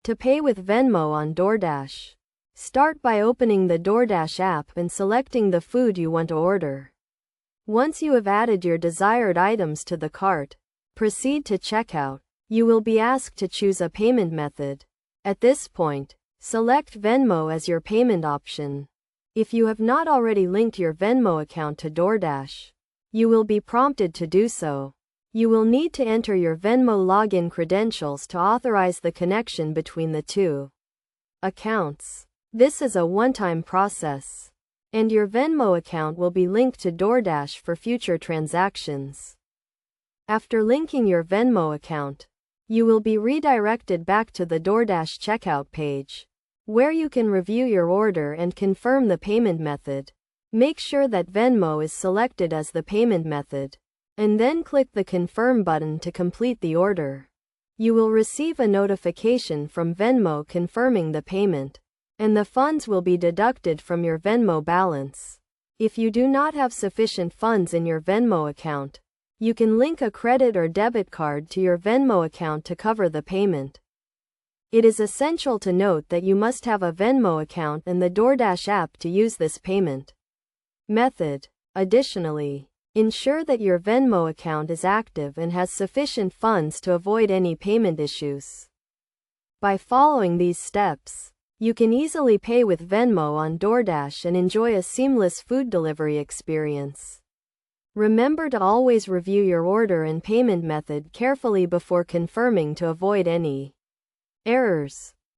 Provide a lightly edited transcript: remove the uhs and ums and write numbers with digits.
To pay with Venmo on Doordash. Start by opening the Doordash app and selecting the food you want to order. Once you have added your desired items to the cart, proceed to checkout. You will be asked to choose a payment method. At this point, select Venmo as your payment option. If you have not already linked your Venmo account to Doordash, you will be prompted to do so. You will need to enter your Venmo login credentials to authorize the connection between the two accounts. This is a one-time process, and your Venmo account will be linked to Doordash for future transactions. After linking your Venmo account, you will be redirected back to the Doordash checkout page, where you can review your order and confirm the payment method. Make sure that Venmo is selected as the payment method, and then click the Confirm button to complete the order. You will receive a notification from Venmo confirming the payment, and the funds will be deducted from your Venmo balance. If you do not have sufficient funds in your Venmo account, you can link a credit or debit card to your Venmo account to cover the payment. It is essential to note that you must have a Venmo account and the Doordash app to use this payment method. Additionally, ensure that your Venmo account is active and has sufficient funds to avoid any payment issues. By following these steps, you can easily pay with Venmo on Doordash and enjoy a seamless food delivery experience. Remember to always review your order and payment method carefully before confirming to avoid any errors.